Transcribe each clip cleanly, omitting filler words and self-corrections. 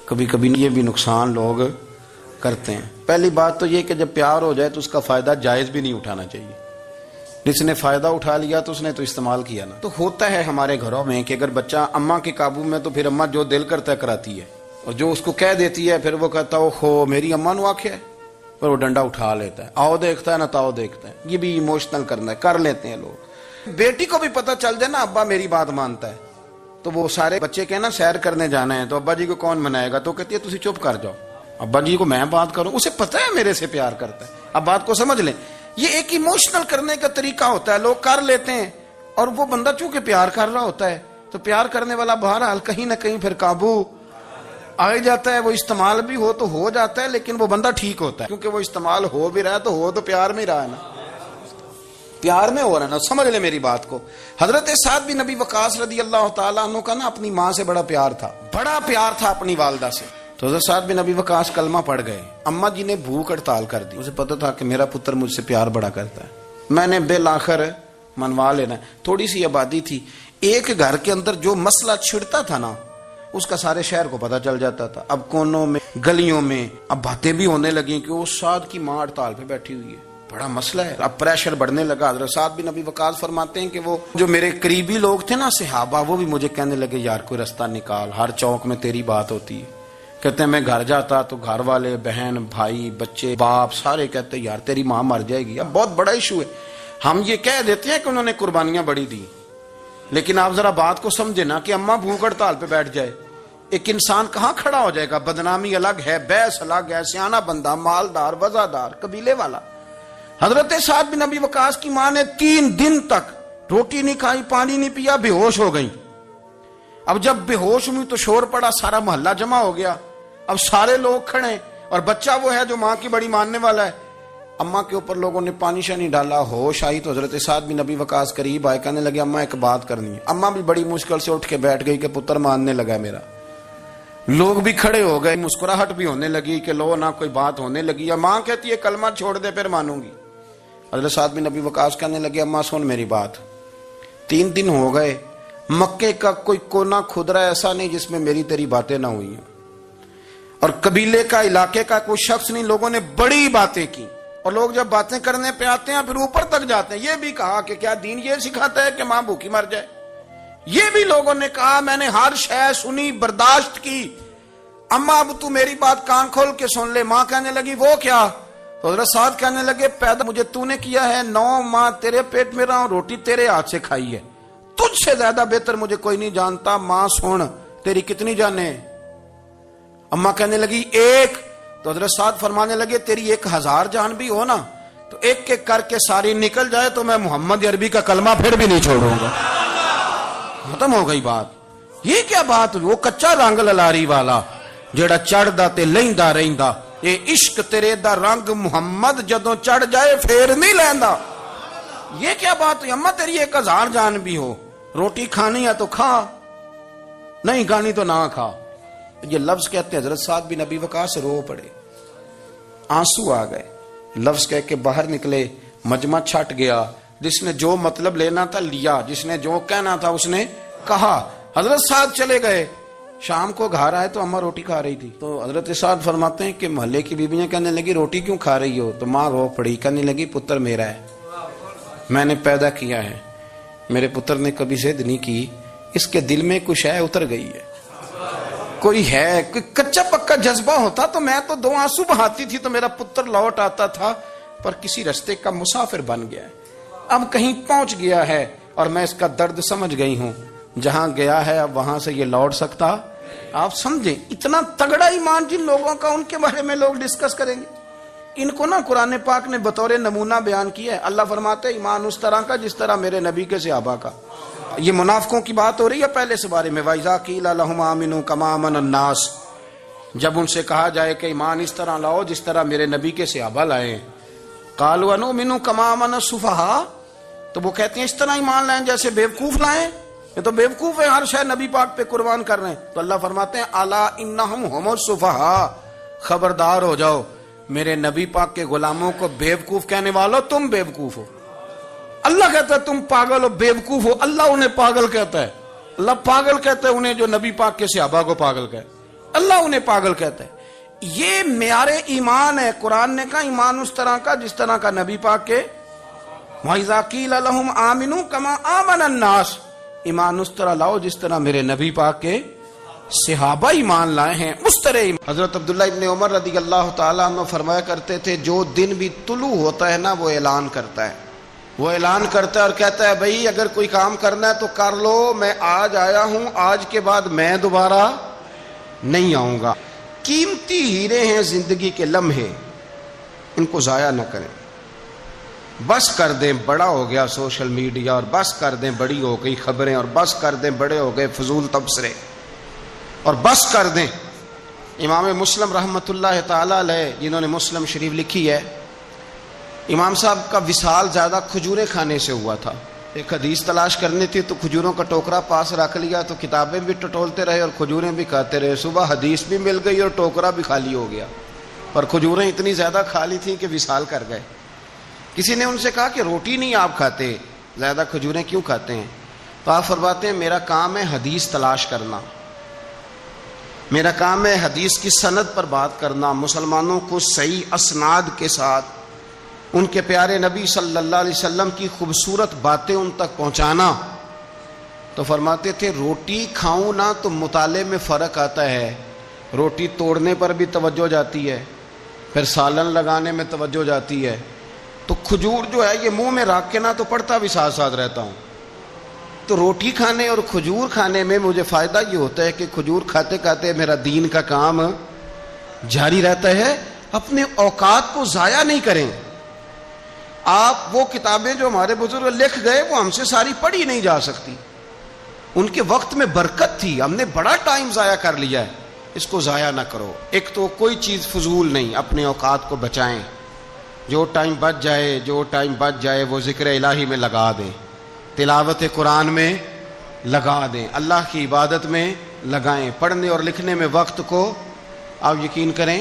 کبھی کبھی یہ بھی نقصان لوگ کرتے ہیں۔ پہلی بات تو یہ کہ جب پیار ہو جائے تو اس کا فائدہ جائز بھی نہیں اٹھانا چاہیے۔ جس نے فائدہ اٹھا لیا تو اس نے تو استعمال کیا نا۔ تو ہوتا ہے ہمارے گھروں میں کہ اگر بچہ اماں کے قابو میں تو پھر اماں جو دل کرتا ہے کراتی ہے، اور جو اس کو کہہ دیتی ہے پھر وہ کہتا ہے اوہو میری اماں نے آکھیا ہے، پر وہ ڈنڈا اٹھا لیتا ہے، آؤ دیکھتا ہے نہ تاؤ دیکھتا ہے۔ یہ بھی ایموشنل کرنا ہے، کر لیتے ہیں لوگ۔ بیٹی کو بھی پتہ چل جائے نا ابا میری بات مانتا ہے، تو وہ سارے بچے کہ نا سیر کرنے جانا ہے تو ابا جی کو کون منائے گا، تو کہتی ہے تسی چپ کر جاؤ، ابا جی کو میں بات کروں، اسے پتہ ہے میرے سے پیار کرتا ہے۔ اب بات کو سمجھ لیں، یہ ایک ایموشنل کرنے کا طریقہ ہوتا ہے، لوگ کر لیتے ہیں، اور وہ بندہ چونکہ پیار کر رہا ہوتا ہے تو پیار کرنے والا بہرحال کہیں نہ کہیں پھر قابو آ جاتا ہے۔ وہ استعمال بھی ہو تو ہو جاتا ہے، لیکن وہ بندہ ٹھیک ہوتا ہے، کیونکہ وہ استعمال ہو بھی رہا ہے تو ہو تو پیار میں ہی رہا ہے نا، پیار میں ہو رہا ہے نا۔ سمجھ لیں میری بات کو۔ حضرت سعد بن ابی وقاص رضی اللہ تعالیٰ عنہ کا نا اپنی ماں سے بڑا پیار تھا، بڑا پیار تھا اپنی والدہ سے۔ تو حضرت سعد بن ابی وقاص کلمہ پڑھ گئے، اماں جی نے بھوک ہڑتال کر دی، اسے پتہ تھا کہ میرا پتر مجھ سے پیار بڑا کرتا ہے، میں نے بالآخر منوا لینا ہے۔ تھوڑی سی آبادی تھی، ایک گھر کے اندر جو مسئلہ چھڑتا تھا نا اس کا سارے شہر کو پتہ چل جاتا تھا۔ اب کونوں میں گلیوں میں اب باتیں بھی ہونے لگیں کہ وہ سعد کی ماں ہڑتال پہ بیٹھی ہوئی ہے، بڑا مسئلہ ہے۔ اب پریشر بڑھنے لگا۔ حضرت سعد بن ابی وقاص فرماتے ہیں کہ وہ جو میرے قریبی لوگ تھے نا صحابہ، وہ بھی مجھے کہنے لگے یار کوئی رستہ نکال، ہر چوک میں تیری بات ہوتی ہے۔ کہتے ہیں میں گھر جاتا تو گھر والے بہن بھائی بچے باپ سارے کہتے ہیں یار تیری ماں مر جائے گی۔ اب بہت بڑا ایشو ہے، ہم یہ کہہ دیتے ہیں کہ انہوں نے قربانیاں بڑی دی، لیکن آپ ذرا بات کو سمجھے نا کہ اماں بھوک ہڑتال پہ بیٹھ جائے، ایک انسان کہاں کھڑا ہو جائے گا؟ بدنامی الگ ہے، بحث الگ ہے، سیانہ بندہ مالدار وزادار قبیلے والا۔ حضرت سعد بن ابی وقاص کی ماں نے 3 دن تک روٹی نہیں کھائی، پانی نہیں پیا، بے ہوش ہو گئی۔ اب جب بے ہوش ہوئی تو شور پڑا، سارا محلہ جمع ہو گیا، اب سارے لوگ کھڑے، اور بچہ وہ ہے جو ماں کی بڑی ماننے والا ہے۔ اماں کے اوپر لوگوں نے پانی شانی ڈالا، ہوش آئی تو حضرت سعد بن ابی وقاص قریب آئے، کہنے لگے اماں ایک بات کرنی ہے۔ اماں بھی بڑی مشکل سے اٹھ کے بیٹھ گئی کہ پتر ماننے لگا میرا۔ لوگ بھی کھڑے ہو گئے، مسکراہٹ بھی ہونے لگی کہ لو نہ کوئی بات ہونے لگی۔ ماں کہتی ہے کلمہ چھوڑ دے پھر مانوں گی۔ حضرت سعد بن ابی وقاص کہنے لگے اماں سن میری بات، 3 دن ہو گئے، مکے کا کوئی کونا کھدرا ایسا نہیں جس میں میری تیری باتیں نہ ہوئی ہیں، اور قبیلے کا علاقے کا کوئی شخص نہیں، لوگوں نے بڑی باتیں کی، اور لوگ جب باتیں کرنے پہ آتے ہیں پھر اوپر تک جاتے ہیں۔ یہ بھی کہا کہ کیا دین یہ سکھاتا ہے کہ ماں بھوکی مر جائے؟ یہ بھی لوگوں نے کہا میں نے ہر شے سنی برداشت کی، اماں اب تو میری بات کان کھول کے سن لے۔ ماں کہنے لگی وہ کیا؟ تو حضرت سعد کہنے لگے پیدا مجھے تو نے کیا ہے، 9 ماہ تیرے پیٹ میں رہا ہوں، روٹی تیرے ہاتھ سے کھائی ہے، تجھ سے زیادہ بہتر مجھے کوئی نہیں جانتا۔ ماں سن تیری کتنی جانیں؟ اماں کہنے لگی 1۔ تو حضرت سعد فرمانے لگے تیری 1000 جان بھی ہو نا تو ایک ایک کر کے ساری نکل جائے تو میں محمد عربی کا کلمہ پھر بھی نہیں چھوڑوں گا۔ ختم ہو گئی بات۔ یہ کیا بات؟ وہ کچا رنگ للاری والا جیڑا چڑھدا تے لیندا رہندا، اے عشق تیرے دا رنگ محمد جدوں چڑھ جائے پھر نہیں لیندا۔ یہ کیا بات ہوئی؟ اماں تیری 1000 جان بھی ہو، روٹی کھانی ہے تو کھا، نہیں کھانی تو نہ کھا۔ یہ لفظ کہتے ہیں حضرت سعد بن ابی وقاص رو پڑے، آنسو آ گئے، لفظ کہہ کے باہر نکلے، مجمع چھٹ گیا، جس نے جو مطلب لینا تھا لیا، جس نے جو کہنا تھا اس نے کہا۔ حضرت سعد چلے گئے، شام کو گھر آئے تو اماں روٹی کھا رہی تھی۔ تو حضرت سعد فرماتے ہیں کہ محلے کی بیویاں کہنے لگی روٹی کیوں کھا رہی ہو؟ تو ماں رو پڑی، کہنے لگی پتر میرا ہے، میں نے پیدا کیا ہے، میرے پتر نے کبھی ضد نہیں کی، اس کے دل میں کچھ ہے اتر گئی ہے، کوئی ہے، کوئی کچا پکا جذبہ ہوتا تو میں تو 2 آنسو بہاتی تھی تو میرا پتر لوٹ آتا تھا، پر کسی رستے کا مسافر بن گیا ہے، اب کہیں پہنچ گیا ہے، اور میں اس کا درد سمجھ گئی ہوں، جہاں گیا ہے اب وہاں سے یہ لوٹ سکتا۔ آپ سمجھیں اتنا تگڑا ایمان جن لوگوں کا، ان کے بارے میں لوگ ڈسکس کریں گے۔ ان کو نا قرآن پاک نے بطور نمونہ بیان کیا ہے۔ اللہ فرماتے ہیں ایمان اس طرح کا جس طرح میرے نبی کے صحابہ کا۔ یہ منافقوں کی بات ہو رہی ہے پہلے سے بارے میں، وَإِذَا قِيلَ لَهُمْ آمِنُوا كَمَا آمَنَ النَّاسُ، جب ان سے کہا جائے کہ ایمان اس طرح لاؤ جس طرح میرے نبی کے صحابہ لائے، قَالُوا أَنُؤْمِنُ كَمَا آمَنَ السُّفَهَاءُ، تو وہ کہتے ہیں اس طرح ایمان لائیں جیسے بیوقوف لائیں، یہ تو بیوقوف ہے، ہر شے نبی پاک پہ قربان کر رہے ہیں۔ تو اللہ فرماتے ہیں الا انہم هم السفہاء، خبردار ہو جاؤ میرے نبی پاک کے غلاموں کو بیوقوف کہنے والو تم بیوقوف ہو۔ اللہ کہتا ہے تم پاگل ہو بیوقوف ہو، اللہ انہیں پاگل کہتا ہے، اللہ پاگل کہتا ہے انہیں جو نبی پاک کے صحابہ کو پاگل کہے۔ اللہ انہیں پاگل کہتا ہے. یہ معیار ایمان ہے. قرآن نے کہا ایمان اس طرح کا جس طرح کا نبی پاک کے وَإِذَا قِيلَ لَهُمْ آمِنُوا كَمَا آمَنَ النَّاسُ, ایمان اس طرح لاؤ جس طرح میرے نبی پاک کے صحابہ ایمان لائے ہیں اس طرح ایمان. حضرت عبداللہ ابن عمر رضی اللہ تعالیٰ عنہ فرمایا کرتے تھے جو دن بھی طلوع ہوتا ہے نا وہ اعلان کرتا ہے, وہ اعلان کرتا ہے اور کہتا ہے بھئی اگر کوئی کام کرنا ہے تو کر لو, میں آج آیا ہوں, آج کے بعد میں دوبارہ نہیں آؤں گا. قیمتی ہیرے ہیں زندگی کے لمحے, ان کو ضائع نہ کریں. بس کر دیں بڑا ہو گیا سوشل میڈیا, اور بس کر دیں بڑی ہو گئی خبریں, اور بس کر دیں بڑے ہو گئے فضول تبصرے, اور بس کر دیں. امام مسلم رحمۃ اللہ تعالی علیہ جنہوں نے مسلم شریف لکھی ہے, امام صاحب کا وصال زیادہ کھجوریں کھانے سے ہوا تھا. ایک حدیث تلاش کرنی تھی تو کھجوروں کا ٹوکرا پاس رکھ لیا, تو کتابیں بھی ٹٹولتے رہے اور کھجوریں بھی کھاتے رہے. صبح حدیث بھی مل گئی اور ٹوکرا بھی خالی ہو گیا, پر کھجوریں اتنی زیادہ کھا لی تھیں کہ وصال کر گئے. کسی نے ان سے کہا کہ روٹی نہیں آپ کھاتے, زیادہ کھجوریں کیوں کھاتے ہیں؟ تو آپ فرماتے ہیں میرا کام ہے حدیث تلاش کرنا, میرا کام ہے حدیث کی سند پر بات کرنا, مسلمانوں کو صحیح اسناد کے ساتھ ان کے پیارے نبی صلی اللہ علیہ وسلم کی خوبصورت باتیں ان تک پہنچانا. تو فرماتے تھے روٹی کھاؤں نہ تو مطالعے میں فرق آتا ہے, روٹی توڑنے پر بھی توجہ جاتی ہے, پھر سالن لگانے میں توجہ جاتی ہے. تو کھجور جو ہے یہ منہ میں رکھ کے نہ تو پڑھتا بھی ساتھ ساتھ رہتا ہوں. تو روٹی کھانے اور کھجور کھانے میں مجھے فائدہ یہ ہوتا ہے کہ کھجور کھاتے کھاتے میرا دین کا کام جاری رہتا ہے. اپنے اوقات کو ضائع نہیں کریں. آپ وہ کتابیں جو ہمارے بزرگ لکھ گئے وہ ہم سے ساری پڑھی نہیں جا سکتی, ان کے وقت میں برکت تھی, ہم نے بڑا ٹائم ضائع کر لیا ہے, اس کو ضائع نہ کرو. ایک تو کوئی چیز فضول نہیں, اپنے اوقات کو بچائیں. جو ٹائم بچ جائے وہ ذکر الہی میں لگا دیں, تلاوت قرآن میں لگا دیں, اللہ کی عبادت میں لگائیں. پڑھنے اور لکھنے میں وقت کو آپ یقین کریں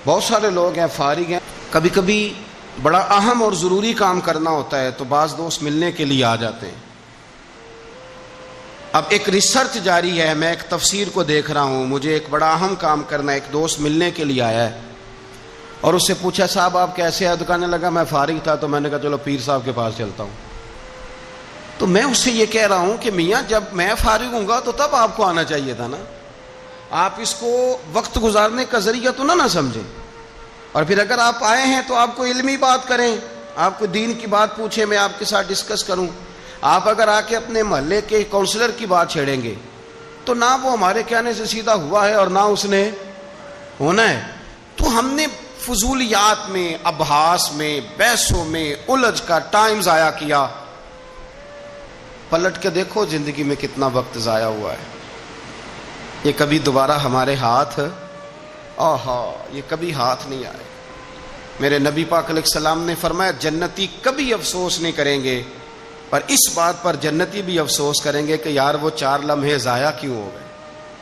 بہت سارے لوگ ہیں فارغ ہیں, کبھی کبھی بڑا اہم اور ضروری کام کرنا ہوتا ہے تو بعض دوست ملنے کے لیے آ جاتے ہیں. اب ایک ریسرچ جاری ہے, میں ایک تفسیر کو دیکھ رہا ہوں, مجھے ایک بڑا اہم کام کرنا ہے. ایک دوست ملنے کے لیے آیا ہے اور اس سے پوچھا صاحب آپ کیسے ہیں؟ تو کہنے لگا میں فارغ تھا, تو میں نے کہا چلو پیر صاحب کے پاس چلتا ہوں. تو میں اس سے یہ کہہ رہا ہوں کہ میاں جب میں فارغ ہوں گا تو تب آپ کو آنا چاہیے تھا نا, آپ اس کو وقت گزارنے کا ذریعہ تو نہ سمجھیں. اور پھر اگر آپ آئے ہیں تو آپ کو علمی بات کریں, آپ کو دین کی بات پوچھیں, میں آپ کے ساتھ ڈسکس کروں. آپ اگر آ کے اپنے محلے کے کونسلر کی بات چھیڑیں گے تو نہ وہ ہمارے کہنے سے سیدھا ہوا ہے اور نہ اس نے ہونا ہے. تو ہم نے فضولیات میں, ابحاث میں, بحثوں میں الجھ کا ٹائم ضائع کیا. پلٹ کے دیکھو زندگی میں کتنا وقت ضائع ہوا ہے. یہ کبھی دوبارہ ہمارے ہاتھ یہ کبھی ہاتھ نہیں آئے. میرے نبی پاک علیہ السلام نے فرمایا جنتی کبھی افسوس نہیں کریں گے, پر اس بات پر جنتی بھی افسوس کریں گے کہ یار وہ 4 لمحے ضائع کیوں ہو گئے.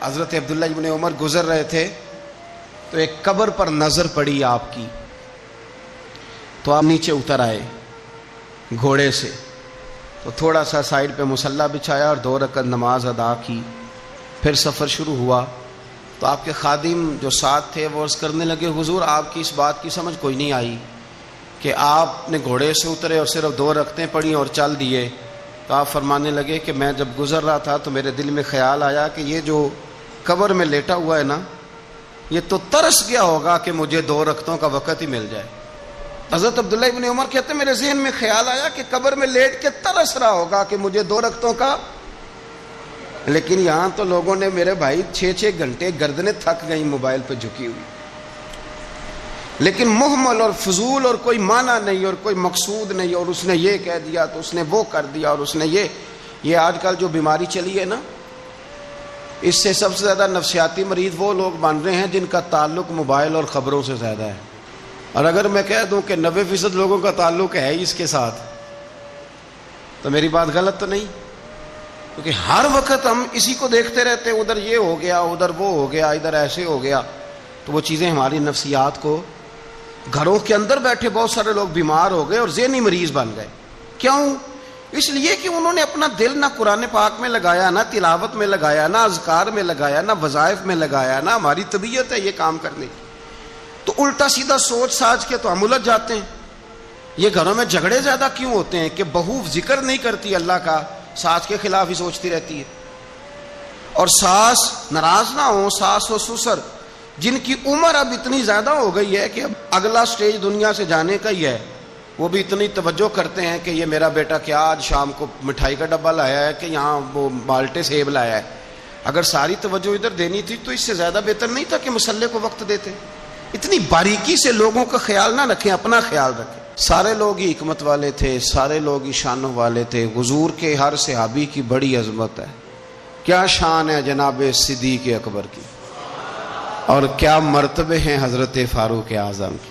حضرت عبداللہ ابن عمر گزر رہے تھے تو ایک قبر پر نظر پڑی آپ کی, تو آپ نیچے اتر آئے گھوڑے سے, تو تھوڑا سا سائڈ پہ مصلی بچھایا اور 2 رکعت نماز ادا کی. پھر سفر شروع ہوا تو آپ کے خادم جو ساتھ تھے وہ عرض کرنے لگے حضور آپ کی اس بات کی سمجھ کوئی نہیں آئی کہ آپ نے گھوڑے سے اترے اور صرف 2 رکعتیں پڑھی اور چل دیے. تو آپ فرمانے لگے کہ میں جب گزر رہا تھا تو میرے دل میں خیال آیا کہ یہ جو قبر میں لیٹا ہوا ہے نا, یہ تو ترس گیا ہوگا کہ مجھے 2 رکعتوں کا وقت ہی مل جائے. حضرت عبداللہ ابن عمر کہتے ہیں میرے ذہن میں خیال آیا کہ قبر میں لیٹ کے ترس رہا ہوگا کہ مجھے 2 رکعتوں کا, لیکن یہاں تو لوگوں نے میرے بھائی 6 گھنٹے گردنیں تھک گئی موبائل پہ جھکی ہوئی, لیکن محمل اور فضول اور کوئی معنی نہیں اور کوئی مقصود نہیں, اور اس نے یہ کہہ دیا تو اس نے وہ کر دیا, اور اس نے یہ آج کل جو بیماری چلی ہے نا, اس سے سب سے زیادہ نفسیاتی مریض وہ لوگ بن رہے ہیں جن کا تعلق موبائل اور خبروں سے زیادہ ہے. اور اگر میں کہہ دوں کہ 90% لوگوں کا تعلق ہے اس کے ساتھ, تو میری بات غلط تو نہیں؟ کیونکہ ہر وقت ہم اسی کو دیکھتے رہتے ہیں, ادھر یہ ہو گیا, ادھر وہ ہو گیا, ادھر ایسے ہو گیا. تو وہ چیزیں ہماری نفسیات کو, گھروں کے اندر بیٹھے بہت سارے لوگ بیمار ہو گئے اور ذہنی مریض بن گئے. کیوں؟ اس لیے کہ انہوں نے اپنا دل نہ قرآن پاک میں لگایا، نہ تلاوت میں لگایا، نہ اذکار میں لگایا، نہ وظائف میں لگایا، نہ ہماری طبیعت ہے یہ کام کرنے کی، تو الٹا سیدھا سوچ ساچ کے تو ہم الجھ جاتے ہیں۔ یہ گھروں میں جھگڑے زیادہ کیوں ہوتے ہیں کہ بہو ذکر نہیں کرتی اللہ کا، ساس کے خلاف ہی سوچتی رہتی ہے، اور ساس ناراض نہ ہو، ساس و سسر جن کی عمر اب اتنی زیادہ ہو گئی ہے کہ اب اگلا سٹیج دنیا سے جانے کا ہی ہے، وہ بھی اتنی توجہ کرتے ہیں کہ یہ میرا بیٹا کیا آج شام کو مٹھائی کا ڈبہ لایا ہے کہ یہاں وہ مالٹے سیب لایا ہے۔ اگر ساری توجہ ادھر دینی تھی تو اس سے زیادہ بہتر نہیں تھا کہ مسئلے کو وقت دیتے؟ اتنی باریکی سے لوگوں کا خیال نہ رکھیں، اپنا خیال رکھیں۔ سارے لوگ ہی حکمت والے تھے، سارے لوگ ہی شانوں والے تھے، حضور کے ہر صحابی کی بڑی عظمت ہے۔ کیا شان ہے جناب صدیق اکبر کی، اور کیا مرتبے ہیں حضرت فاروق اعظم کی،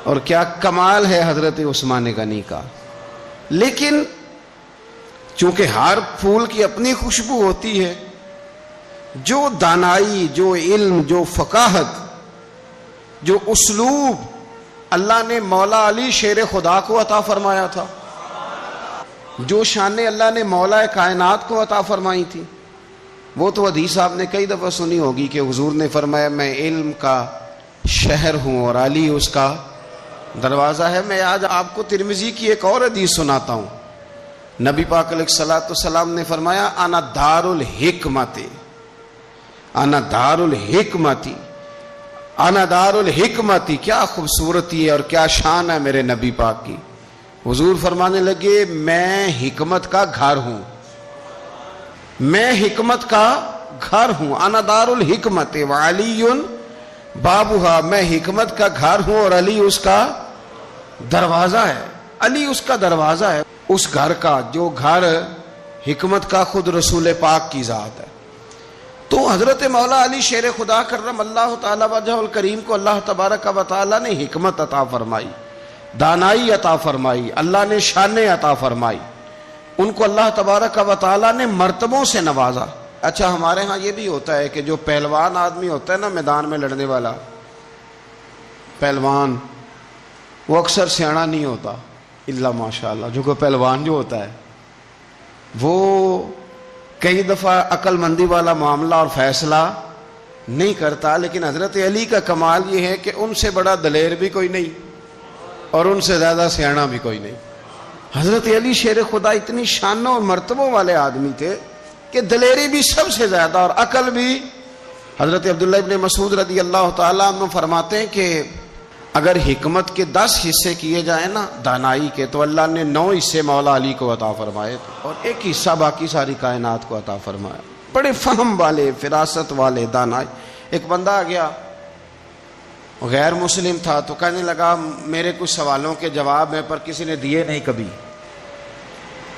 اور کیا کمال ہے حضرت عثمان غنی کا۔ لیکن چونکہ ہر پھول کی اپنی خوشبو ہوتی ہے، جو دانائی، جو علم، جو فقاہت، جو اسلوب اللہ نے مولا علی شیر خدا کو عطا فرمایا تھا، جو شانیں اللہ نے مولا کائنات کو عطا فرمائی تھی، وہ تو حدیث آپ نے کئی دفعہ سنی ہوگی کہ حضور نے فرمایا میں علم کا شہر ہوں اور علی اس کا دروازہ ہے۔ میں آج آپ کو ترمذی کی ایک اور حدیث سناتا ہوں۔ نبی پاک علیہ الصلوۃ والسلام نے فرمایا انا دار الحکمت، انا دار الحکمت، انا دار الحکمت۔ کیا خوبصورتی ہے اور کیا شان ہے میرے نبی پاک کی۔ حضور فرمانے لگے میں حکمت کا گھر ہوں، میں حکمت کا گھر ہوں، انا دار الحکمت وعلی بابھا، میں حکمت کا گھر ہوں اور علی اس کا دروازہ ہے۔ علی اس کا دروازہ ہے، اس گھر کا جو گھر حکمت کا خود رسول پاک کی ذات ہے۔ تو حضرت مولا علی شیر خدا کرم اللہ تعالی وجہ الکریم کو اللہ تبارک و تعالی نے حکمت عطا فرمائی، دانائی عطا فرمائی، اللہ نے شانیں عطا فرمائی، ان کو اللہ تبارک و تعالی نے مرتبوں سے نوازا۔ اچھا ہمارے ہاں یہ بھی ہوتا ہے کہ جو پہلوان آدمی ہوتا ہے نا میدان میں لڑنے والا پہلوان، وہ اکثر سیاڑا نہیں ہوتا الا ماشاءاللہ۔ جو کوئی پہلوان جو ہوتا ہے وہ کئی دفعہ عقل مندی والا معاملہ اور فیصلہ نہیں کرتا، لیکن حضرت علی کا کمال یہ ہے کہ ان سے بڑا دلیر بھی کوئی نہیں اور ان سے زیادہ سیاڑا بھی کوئی نہیں۔ حضرت علی شیر خدا اتنی شانوں اور مرتبوں والے آدمی تھے کہ دلیری بھی سب سے زیادہ اور عقل بھی۔ حضرت عبداللہ ابن مسعود رضی اللہ تعالیٰ عنہ فرماتے ہیں کہ اگر حکمت کے 10 حصے کیے جائیں نا دانائی کے، تو اللہ نے 9 حصے مولا علی کو عطا فرمائے اور ایک حصہ باقی ساری کائنات کو عطا فرمایا۔ بڑے فہم والے، فراست والے، دانائی۔ ایک بندہ آ گیا غیر مسلم تھا، تو کہنے لگا میرے کچھ سوالوں کے جواب ہیں پر کسی نے دیے نہیں کبھی۔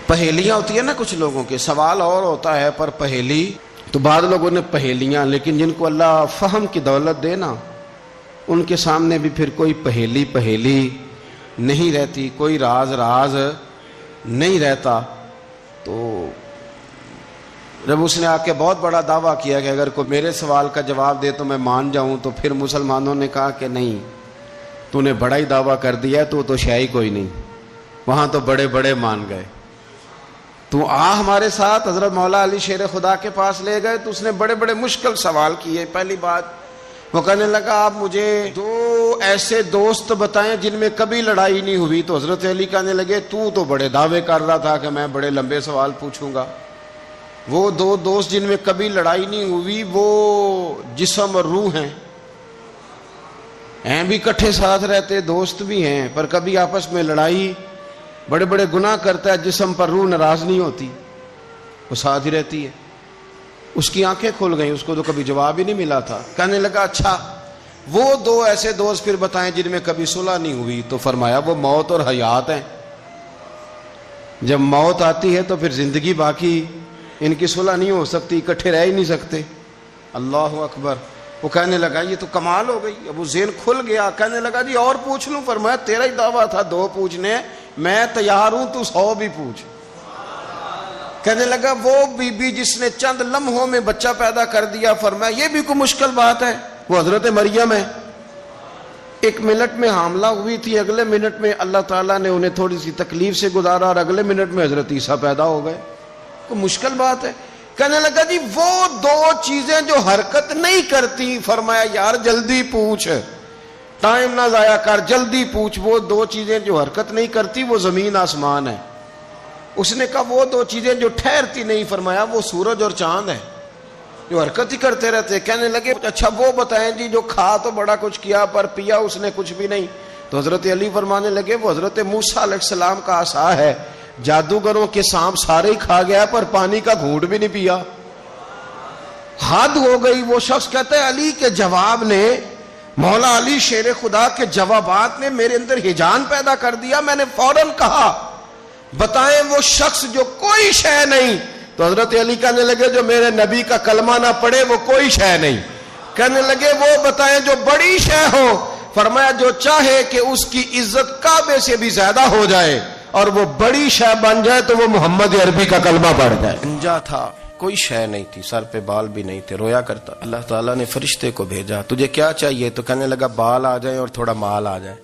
پہیلیاں ہوتی ہیں نا کچھ لوگوں کے، سوال اور ہوتا ہے پر پہیلی تو بعض لوگوں نے پہیلیاں، لیکن جن کو اللہ فہم کی دولت دے نا ان کے سامنے بھی پھر کوئی پہیلی نہیں رہتی، کوئی راز نہیں رہتا۔ تو جب اس نے آ کے بہت بڑا دعویٰ کیا کہ اگر کوئی میرے سوال کا جواب دے تو میں مان جاؤں، تو پھر مسلمانوں نے کہا کہ نہیں، تو نے بڑا ہی دعویٰ کر دیا ہے، تو شے کوئی نہیں، وہاں تو بڑے مان گئے، تو ہمارے ساتھ۔ حضرت مولا علی شیر خدا کے پاس لے گئے تو اس نے بڑے مشکل سوال کیے۔ پہلی بات وہ کہنے لگا آپ مجھے 2 ایسے دوست بتائیں جن میں کبھی لڑائی نہیں ہوئی۔ تو حضرت علی کہنے لگے تو بڑے دعوے کر رہا تھا کہ میں بڑے لمبے سوال پوچھوں گا۔ وہ 2 دوست جن میں کبھی لڑائی نہیں ہوئی وہ جسم اور روح ہیں بھی کٹھے ساتھ رہتے، دوست بھی ہیں، پر کبھی آپس میں لڑائی، بڑے گناہ کرتا ہے جسم پر، روح ناراض نہیں ہوتی، وہ ساتھ ہی رہتی ہے۔ اس کی آنکھیں کھل گئیں، اس کو تو کبھی جواب ہی نہیں ملا تھا۔ کہنے لگا اچھا وہ 2 ایسے دوست پھر بتائیں جن میں کبھی صلح نہیں ہوئی۔ تو فرمایا وہ موت اور حیات ہیں، جب موت آتی ہے تو پھر زندگی باقی، ان کی صلح نہیں ہو سکتی، اکٹھے رہ ہی نہیں سکتے۔ اللہ اکبر۔ وہ کہنے لگا یہ تو کمال ہو گئی، اب وہ ذہن کھل گیا۔ کہنے لگا جی اور پوچھ لوں؟ فرمایا تیرا ہی دعویٰ تھا 2 پوچھنے، میں تیار ہوں، تو 100 بھی پوچھ۔ کہنے لگا وہ بی بی جس نے چند لمحوں میں بچہ پیدا کر دیا، فرمایا یہ بھی کوئی مشکل بات ہے؟ وہ حضرت مریم ہے، ایک منٹ میں حاملہ ہوئی تھی، اگلے منٹ میں اللہ تعالیٰ نے انہیں تھوڑی سی تکلیف سے گزارا اور اگلے منٹ میں حضرت عیسیٰ پیدا ہو گئے. کوئی مشکل بات ہے؟ کہنے لگا جی وہ دو چیزیں جو حرکت نہیں کرتی، فرمایا یار جلدی پوچھ، ٹائم نہ ضائع کر، جلدی پوچھ. وہ دو چیزیں جو حرکت نہیں کرتی وہ زمین آسمان ہے. اس نے کہا وہ دو چیزیں جو ٹھہرتی نہیں، فرمایا وہ سورج اور چاند ہے جو حرکت ہی کرتے رہتے. کہنے لگے اچھا وہ بتائیں جی جو کھا تو بڑا کچھ کیا پر پیا اس نے کچھ بھی نہیں. تو حضرت علی فرمانے لگے وہ حضرت موسیٰ علیہ السلام کا عصا ہے، جادوگروں کے سانپ سارے ہی کھا گیا پر پانی کا گھونٹ بھی نہیں پیا. حد ہو گئی. وہ شخص کہتا ہے علی کے جواب نے، مولا علی شیر خدا کے جوابات نے میرے اندر ہیجان پیدا کر دیا. میں نے فوراً کہا بتائیں وہ شخص جو کوئی شے نہیں. تو حضرت علی کہنے لگے جو میرے نبی کا کلمہ نہ پڑھے وہ کوئی شے نہیں. کہنے لگے وہ بتائیں جو بڑی شے ہو. فرمایا جو چاہے کہ اس کی عزت کعبے سے بھی زیادہ ہو جائے اور وہ بڑی شے بن جائے تو وہ محمد عربی کا کلمہ پڑھ جائے. گنجا تھا، کوئی شے نہیں تھی، سر پہ بال بھی نہیں تھے، رویا کرتا. اللہ تعالیٰ نے فرشتے کو بھیجا، تجھے کیا چاہیے؟ تو کہنے لگا بال آ جائیں اور تھوڑا مال آ جائے.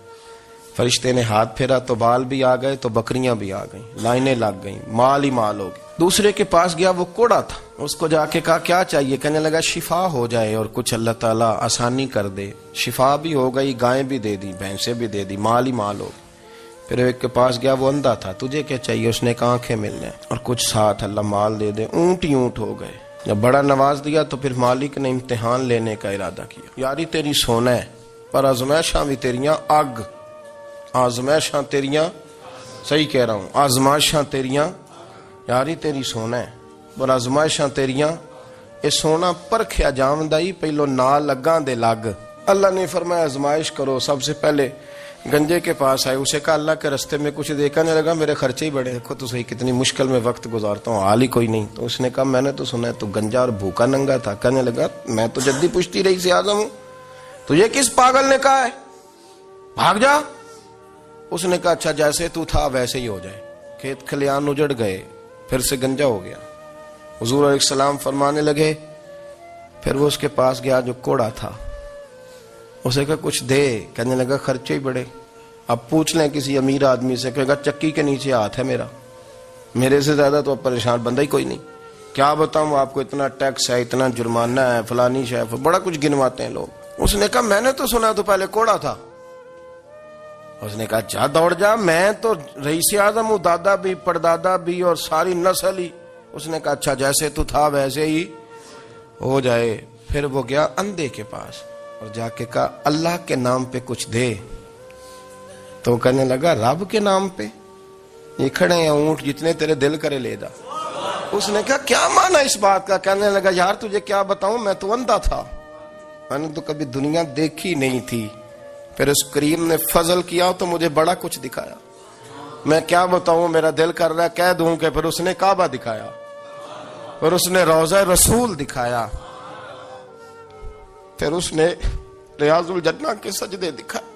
فرشتے نے ہاتھ پھیرا تو بال بھی آ گئے تو بکریاں بھی آ گئیں، لائنیں لگ گئیں، مال ہی مال ہو گئی. دوسرے کے پاس گیا، وہ کوڑا تھا، اس کو جا کے کہا کیا چاہیے؟ کہنے لگا شفا ہو جائے اور کچھ اللہ تعالیٰ آسانی کر دے. شفا بھی ہو گئی، گائیں بھی دے دی، بھینسیں بھی دے دی، مال ہی مال ہو گئی. پھر ایک کے پاس گیا، وہ اندھا تھا، تجھے کیا چاہیے؟ اس نے کہا آنکھیں مل جائیں اور کچھ ساتھ اللہ مال دے دے. اونٹ ہی اونٹ ہو گئے. جب بڑا نواز دیا تو پھر مالک نے امتحان لینے کا ارادہ کیا. یاری تیری سونا ہے پر آزمائشاں بھی تیریاں اگ، آزمائشاں تیریاں، صحیح کہہ رہا ہوں، آزمائشاں تیریاں، یاری تیری سونا ہے پر آزمائشاں تیریاں. یہ سونا پرکھیا جامدائی پہلو نہ لگاں دے لگ. اللہ نے فرمایا آزمائش کرو. سب سے پہلے گنجے کے پاس آئے، اسے کہا اللہ کے رستے میں کچھ دیکھا نہیں لگا، میرے خرچے ہی بڑے، دیکھو تو صحیح کتنی مشکل میں وقت گزارتا ہوں، حال ہی کوئی نہیں. تو اس نے کہا میں نے تو سنا ہے تو گنجا اور بھوکا ننگا تھا. کہنے لگا میں تو جدی پشتی رئیس اعظم ہوں، تجھے کس پاگل نے کہا ہے بھاگ جا؟ اس نے کہا اچھا جیسے تو تھا ویسے ہی ہو جائے. کھیت کھلیان اجڑ گئے، پھر سے گنجا ہو گیا. حضور علیہ السلام فرمانے لگے، پھر وہ اس کے پاس گیا جو کوڑا تھا، اسے کہا کچھ دے. کہنے لگا خرچے ہی بڑے. اب پوچھ لیں کسی امیر آدمی سے، کہے گا چکی کے نیچے ہاتھ ہے میرا، میرے سے زیادہ تو اب پریشان بندہ ہی کوئی نہیں. کیا بتاؤں آپ کو، اتنا ٹیکس ہے، اتنا جرمانہ ہے، فلانی شے، بڑا کچھ گنواتے ہیں لوگ. اس نے کہا میں نے تو سنا تو پہلے کوڑا تھا. اس نے کہا جا دوڑ جا، میں تو رئیس اعظم ہوں، دادا بھی پردادا بھی اور ساری نسل ہی. اس نے کہا اچھا جیسے تو تھا ویسے ہی ہو جائے. پھر وہ گیا اندھے کے پاس اور جا کے کہا اللہ کے نام پہ کچھ دے. تو کہنے لگا رب کے نام پہ؟ یہ کھڑے ہیں اونٹ، جتنے تیرے دل کرے لے جا. اس نے کہا کیا معنی اس بات کا؟ کہنے لگا یار تجھے کیا بتاؤں، میں تو اندھا تھا، میں نے تو کبھی دنیا دیکھی نہیں تھی. پھر اس کریم نے فضل کیا تو مجھے بڑا کچھ دکھایا. میں کیا بتاؤں، میرا دل کر رہا ہے کہہ دوں کہ پھر اس نے کعبہ دکھایا، پھر اس نے روضہ رسول دکھایا، پھر اس نے ریاض الجنہ کے سجدے دکھائے،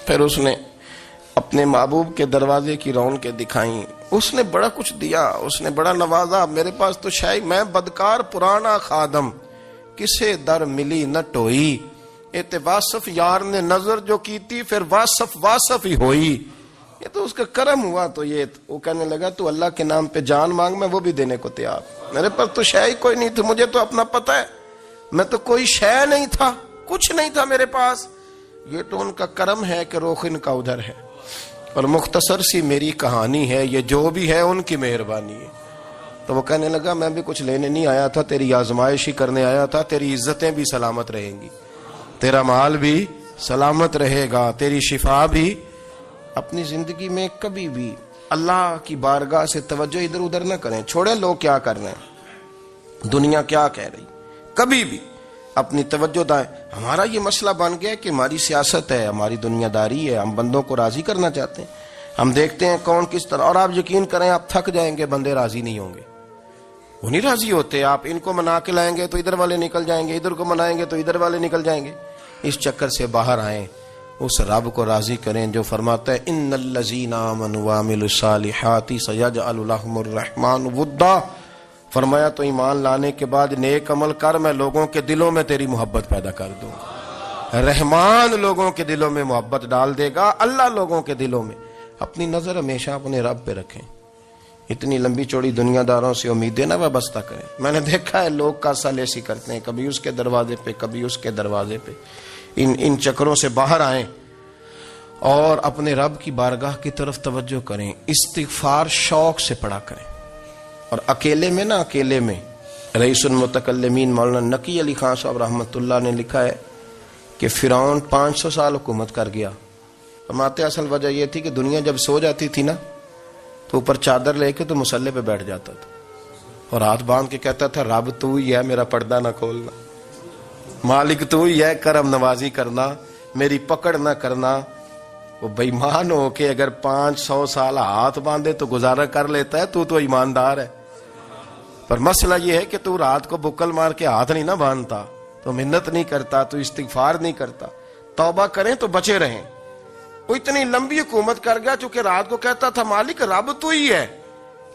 پھر اس نے اپنے محبوب کے دروازے کی رونقیں دکھائیں. اس نے بڑا کچھ دیا، اس نے بڑا نوازا. میرے پاس تو شاید میں بدکار پرانا خادم، کسے در ملی نہ ٹوئی. ایت واصف یار نے نظر جو کی تھی پھر واصف ہی ہوئی. یہ تو اس کا کرم ہوا. تو یہ وہ کہنے لگا تو اللہ کے نام پہ جان مانگ، میں وہ بھی دینے کو تیار. میرے پاس تو شے ہی کوئی نہیں تھی، مجھے تو اپنا پتہ ہے، میں تو کوئی شے نہیں تھا، کچھ نہیں تھا میرے پاس. یہ تو ان کا کرم ہے کہ رخ ان کا ادھر ہے، اور مختصر سی میری کہانی ہے، یہ جو بھی ہے ان کی مہربانی ہے. تو وہ کہنے لگا میں بھی کچھ لینے نہیں آیا تھا، تیری آزمائش ہی کرنے آیا تھا. تیری عزتیں بھی سلامت رہیں گی، تیرا مال بھی سلامت رہے گا، تیری شفا بھی. اپنی زندگی میں کبھی بھی اللہ کی بارگاہ سے توجہ ادھر ادھر نہ کریں. چھوڑیں لوگ کیا کر رہے ہیں، دنیا کیا کہہ رہی، کبھی بھی اپنی توجہ دائیں. ہمارا یہ مسئلہ بن گیا کہ ہماری سیاست ہے، ہماری دنیا داری ہے، ہم بندوں کو راضی کرنا چاہتے ہیں. ہم دیکھتے ہیں کون کس طرح، اور آپ یقین کریں آپ تھک جائیں گے، بندے راضی نہیں ہوں گے، وہ نہیں راضی ہوتے. آپ ان کو منا کے لائیں گے تو ادھر والے نکل جائیں گے، ادھر کو منائیں گے تو ادھر والے نکل جائیں گے. اس چکر سے باہر آئیں، اس رب کو راضی کریں جو فرماتا ہے ان الذین آمنوا وعملوا الصالحات سیجعل لهم الرحمن ودا. فرمایا تو ایمان لانے کے بعد نیک عمل کر، میں لوگوں کے دلوں میں تیری محبت پیدا کر دوں. رحمان لوگوں کے دلوں میں محبت ڈال دے گا، اللہ لوگوں کے دلوں میں۔ اپنی نظر ہمیشہ اپنے رب پہ رکھیں، اتنی لمبی چوڑی دنیا داروں سے امیدیں نہ وابستہ کریں۔ میں نے دیکھا ہے لوگ کا سال ایسی کرتے ہیں، کبھی اس کے دروازے پہ کبھی اس کے دروازے پہ، ان چکروں سے باہر آئیں اور اپنے رب کی بارگاہ کی طرف توجہ کریں۔ استغفار شوق سے پڑھا کریں، اور اکیلے میں نا، اکیلے میں۔ رئیس المتکلمین مولانا نقی علی خان صاحب رحمۃ اللہ نے لکھا ہے کہ فرعون 500 سال حکومت کر گیا۔ فرماتے اصل وجہ یہ تھی کہ دنیا جب سو جاتی تھی نا تو اوپر چادر لے کے تو مسلح پہ بیٹھ جاتا تھا اور ہاتھ باندھ کے کہتا تھا رب تو ہی ہے، میرا پردہ نہ کھولنا، مالک تو ہی ہے، کرم نوازی کرنا، میری پکڑ نہ کرنا۔ وہ بے ایمان ہو کے اگر 500 سال ہاتھ باندھے تو گزارا کر لیتا ہے، تو ایماندار ہے۔ پر مسئلہ یہ ہے کہ تو رات کو بکل مار کے ہاتھ نہیں نہ باندھتا، تو منت نہیں کرتا، تو استغفار نہیں کرتا۔ توبہ کریں تو بچے رہیں۔ وہ اتنی لمبی حکومت کر گیا چونکہ رات کو کہتا تھا مالک رب تو ہی ہے،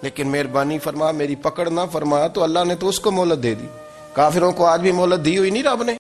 لیکن مہربانی فرما، میری پکڑ نہ فرما، تو اللہ نے تو اس کو مہلت دے دی۔ کافروں کو آج بھی مہلت دی ہوئی نہیں رب نے؟